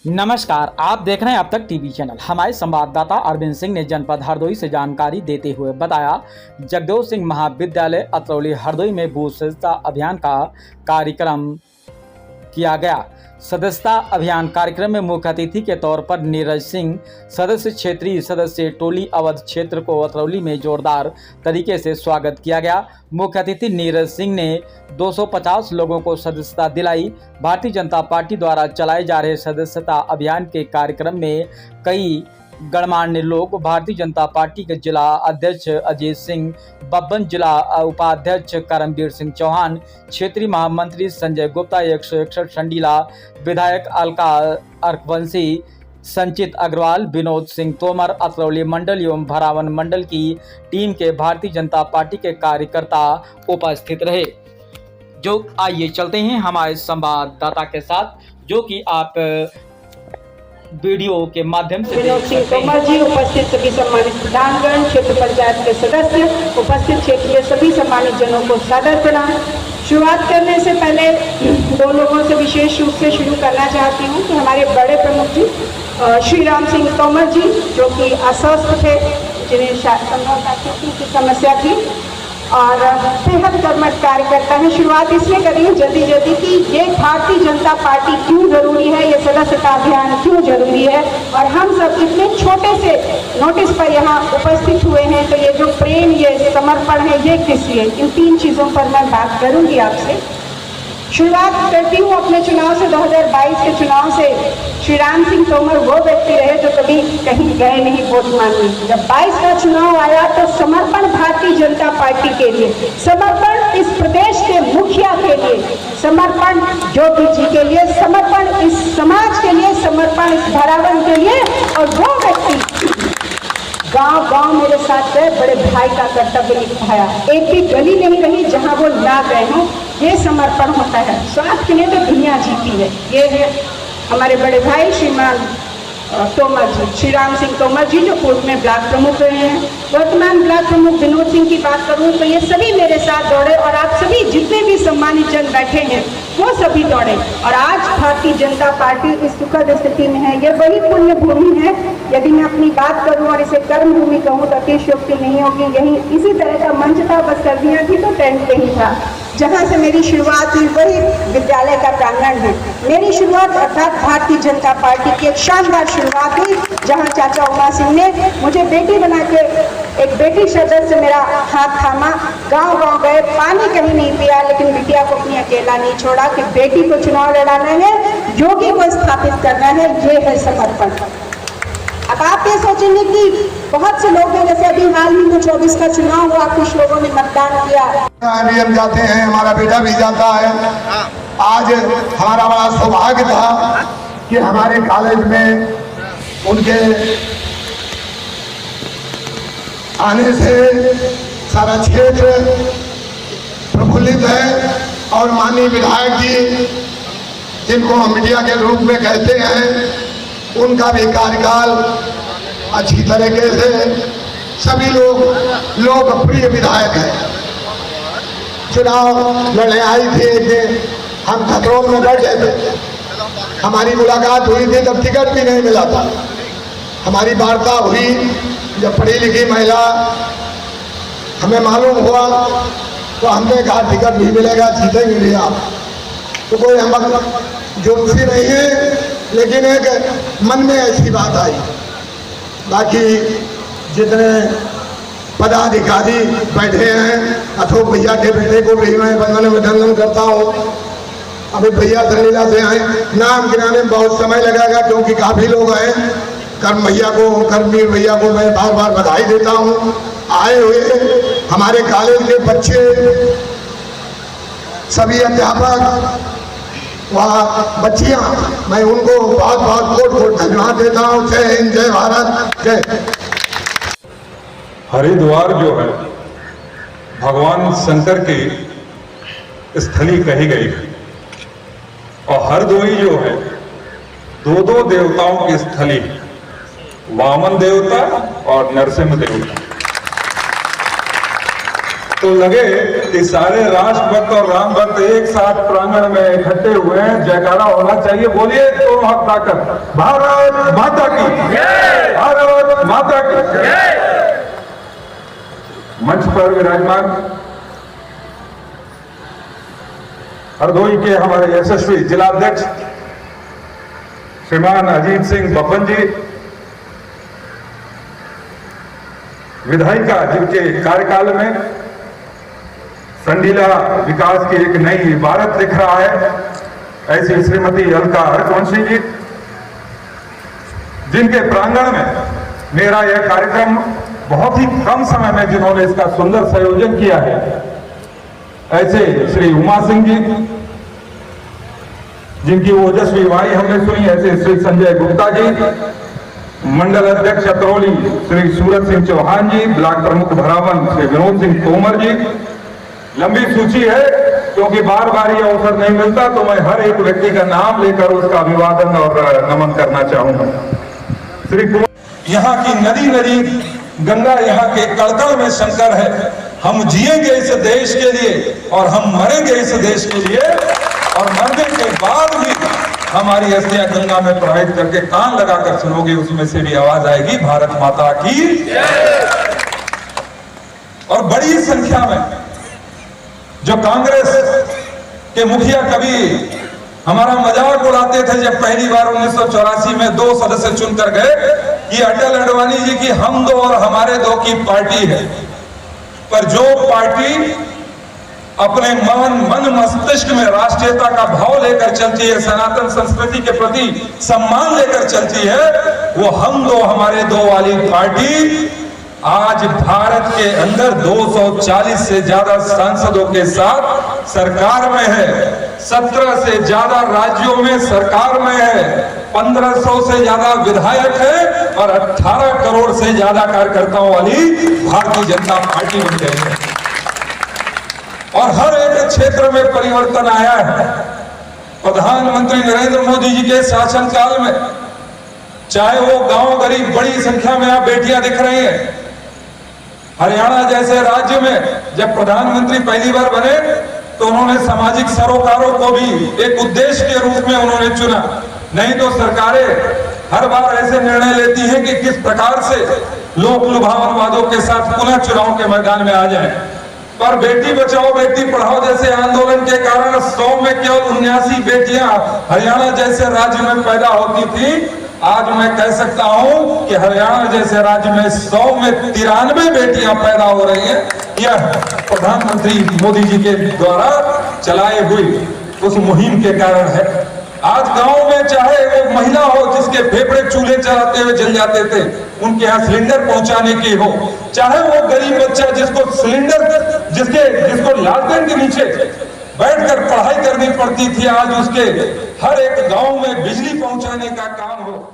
नमस्कार, आप देख रहे हैं अब तक टीवी चैनल। हमारे संवाददाता अरविंद सिंह ने जनपद हरदोई से जानकारी देते हुए बताया, जगदेव सिंह महाविद्यालय अतरौली हरदोई में बूथ सदस्यता अभियान का कार्यक्रम किया गया। सदस्यता अभियान कार्यक्रम में मुख्य अतिथि के तौर पर नीरज सिंह, सदस्य क्षेत्रीय सदस्य टोली अवध क्षेत्र को अतरौली में जोरदार तरीके से स्वागत किया गया। मुख्य अतिथि नीरज सिंह ने 250 लोगों को सदस्यता दिलाई। भारतीय जनता पार्टी द्वारा चलाए जा रहे सदस्यता अभियान के कार्यक्रम में कई गणमान्य लोग, भारतीय जनता पार्टी के जिला अध्यक्ष अजीत सिंह बब्बन, जिला उपाध्यक्ष करमवीर सिंह चौहान, क्षेत्रीय महामंत्री संजय गुप्ता, 161 संडीला विधायक अलका अर्कवंशी, संचित अग्रवाल, विनोद सिंह तोमर, अतरौली मंडल एवं भरावन मंडल की टीम के भारतीय जनता पार्टी के कार्यकर्ता उपस्थित रहे। जो आइए चलते हैं हमारे संवाददाता के साथ, जो कि आप वीडियो के माध्यम से विनोद सिंह तोमर जी, उपस्थित सभी सम्मानित प्रधानगण, क्षेत्र पंचायत के सदस्य, उपस्थित क्षेत्र के सभी सम्मानित जनों को सादर प्रणाम। शुरुआत करने से पहले दो लोगों से विशेष रूप से शुरू करना चाहती हूँ कि हमारे बड़े प्रमुख जी श्री राम सिंह तोमर जी, जो कि अस्वस्थ थे, जिन्हें संभवतः की समस्या थी और बेहद कर्मठ कार्यकर्ता है। शुरुआत इसमें करी जल्दी कि ये भारतीय जनता पार्टी क्यों जरूरी है, ये सदस्यता अभियान क्यों जरूरी है और हम सब इतने छोटे से नोटिस पर यहाँ उपस्थित हुए हैं, तो ये जो प्रेम, ये समर्पण है, ये किस लिए, इन तीन चीज़ों पर मैं बात करूँगी आपसे। शुरुआत करती हूँ अपने चुनाव से। 2022 के चुनाव से श्री राम सिंह तोमर वो व्यक्ति रहे जो कभी कहीं गए नहीं वोट मांगने। जब 22 का चुनाव आया तो समर्पण भारतीय जनता पार्टी के लिए, समर्पण इस प्रदेश के मुखिया के लिए, समर्पण ज्योति जी के लिए, समर्पण इस समाज के लिए, समर्पण इस भरावन के लिए। और वो व्यक्ति गांव मेरे साथ गए, बड़े भाई का कर्तव्य निभाया। एक भी गली नहीं रही जहां वो ना गए हों। ये समर्पण होता है। स्वार्थ के लिए तो दुनिया जीती है। ये है हमारे बड़े भाई श्रीमान तोमर जी, श्री राम सिंह तोमर जी, जो पूर्व में ब्लॉक प्रमुख रहे हैं। वर्तमान ब्लॉक प्रमुख विनोद सिंह की बात करूं तो ये सभी मेरे साथ दौड़े और आप सभी जितने भी सम्मानित जन बैठे हैं वो सभी दौड़े। और आज भारतीय जनता पार्टी इस सुखद स्थिति में है। ये वही पुण्य भूमि है, यदि मैं अपनी बात करूं और इसे कर्म भूमि कहूँ तो अतिशयोक्ति नहीं होगी। यही इसी तरह का मंच था, बस सर्दियाँ थी तो टेंट नहीं था। जहाँ से मेरी शुरुआत हुई वही विद्यालय का प्रांगण है। मेरी शुरुआत अर्थात भारतीय जनता पार्टी की एक शानदार शुरुआत हुई, जहाँ चाचा उमा सिंह ने मुझे बेटी बना के, एक बेटी सदस्य मेरा हाथ थामा, गांव गए, पानी कहीं नहीं पिया, लेकिन बिटिया को अपनी अकेला नहीं छोड़ा कि बेटी को चुनाव लड़ाना है, योगी को स्थापित करना है। ये है समर्पण। अब आप ये सोचेंगे कि बहुत से लोग हैं, जैसे अभी हाल ही में 24 का चुनाव हुआ, कुछ लोगों ने मतदान किया। अभी हम जाते हैं, हमारा बेटा भी जाता है। आज हमारा बड़ा सौभाग्य था कि हमारे कॉलेज में उनके आने से सारा क्षेत्र प्रफुल्लित है। और माननीय विधायक जी, जिनको हम मीडिया के रूप में कहते हैं, उनका भी कार्यकाल अच्छी तरीके से, सभी लोग लोकप्रिय विधायक हैं। चुनाव लड़ने आई थी कि हम खतरों में बैठे थे, हमारी मुलाकात हुई थी तब टिकट भी नहीं मिला था। हमारी वार्ता हुई जब पढ़ी लिखी महिला हमें मालूम हुआ तो हमने कहा टिकट भी मिलेगा, जीतेंगे भी आप। तो कोई हम जोशी नहीं है, लेकिन एक मन में ऐसी बात आई। बाकी जितने पदाधिकारी बैठे हैं, अशोक भैया के बेटे को भी मैं वंदन अभिनंदन करता हूँ। अभी भैया धनीला से आए, नाम गिनाने में बहुत समय लगेगा क्योंकि काफ़ी लोग हैं। करमवीर भैया को मैं बार बार बधाई देता हूँ। आए हुए हमारे कॉलेज के बच्चे, सभी अध्यापक, वहाँ बच्चियाँ, मैं उनको बहुत बहुत कोट धन्यवाद देता हूँ। जय हिंद, जय भारत, जय। हरिद्वार जो है भगवान शंकर की स्थली कही गई है और हरदोई जो है दो देवताओं की स्थली है, वामन देवता और नरसिंह देवता। तो लगे कि सारे राष्ट्रभक्त और राम भक्त एक साथ प्रांगण में इकट्ठे हुए हैं, जयकारा होना चाहिए। बोलिए दोनों हाथ ताकत, भारत माता की जय, भारत माता की जय। मंच पर विराजमान हरदोई के हमारे यशस्वी जिलाध्यक्ष श्रीमान अजीत सिंह बब्बन जी, विधायिका जिनके कार्यकाल में संडीला विकास की एक नई इबारत दिख रहा है, ऐसी श्रीमती अलका हरवंशी जी, जिनके प्रांगण में मेरा यह कार्यक्रम बहुत ही कम समय में जिन्होंने इसका सुंदर संयोजन किया है, ऐसे श्री उमा सिंह जी, जिनकी ओजस्वी वाणी हमने सुनी, ऐसे श्री संजय गुप्ता जी, मंडल अध्यक्ष अतरौली श्री सूरज सिंह चौहान जी, ब्लॉक प्रमुख भरावन श्री विनोद सिंह तोमर जी। लंबी सूची है, क्योंकि बार बार ये अवसर नहीं मिलता, तो मैं हर एक व्यक्ति का नाम लेकर उसका अभिवादन और नमन करना चाहूंगा। श्री यहाँ की नदी नदी गंगा, यहाँ के कड़कड़ में शंकर है। हम जिएंगे इस देश के लिए और हम मरेंगे इस देश के लिए, और मरने के बाद भी हमारी अस्थियां गंगा में प्रवाहित करके कान लगाकर सुनोगे, उसमें से भी आवाज आएगी भारत माता की। और बड़ी संख्या में जो कांग्रेस के मुखिया कभी हमारा मजाक उड़ाते थे, जब पहली बार 1984 में 2 सदस्य चुनकर गए, ये अटल अडवाणी जी की हम दो और हमारे दो की पार्टी है। पर जो पार्टी अपने मन मस्तिष्क में राष्ट्रीयता का भाव लेकर चलती है, सनातन संस्कृति के प्रति सम्मान लेकर चलती है, वो हम दो हमारे दो वाली पार्टी आज भारत के अंदर 240 से ज्यादा सांसदों के साथ सरकार में है, 17 से ज्यादा राज्यों में सरकार में है, 1500 से ज्यादा विधायक है और 18 करोड़ से ज्यादा कार्यकर्ताओं वाली भारतीय जनता पार्टी बन गई है। और हर एक क्षेत्र में परिवर्तन आया है। प्रधानमंत्री नरेंद्र मोदी जी के शासनकाल में, चाहे वो गांव गरीब, बड़ी संख्या में आप बेटियां दिख रही हैं। हरियाणा जैसे राज्य में जब प्रधानमंत्री पहली बार बने, तो उन्होंने सामाजिक सरोकारों को भी एक उद्देश्य के रूप में उन्होंने चुना। नहीं तो सरकारें हर बार ऐसे निर्णय लेती हैं कि किस प्रकार से लोक लुभावनवादों के साथ पुनः चुनाव के मैदान में आ जाएं। पर बेटी बचाओ बेटी पढ़ाओ जैसे आंदोलन के कारण 100 में केवल 79 बेटियां हरियाणा जैसे राज्य में पैदा होती थी। आज मैं कह सकता हूं कि हरियाणा जैसे राज्य में 100 में 93 बेटियां पैदा हो रही हैं। यह प्रधानमंत्री मोदी जी के द्वारा चलाए हुई उस मुहिम के कारण है। आज गांव में चाहे वो महिला हो जिसके फेफड़े चूल्हे चलाते हुए जल जाते थे, उनके यहाँ सिलेंडर पहुंचाने की हो, चाहे वो गरीब बच्चा जिसको सिलेंडर जिसको लालटेन के नीचे बैठकर पढ़ाई करनी पड़ती थी, आज उसके हर एक गांव में बिजली पहुंचाने का काम हो।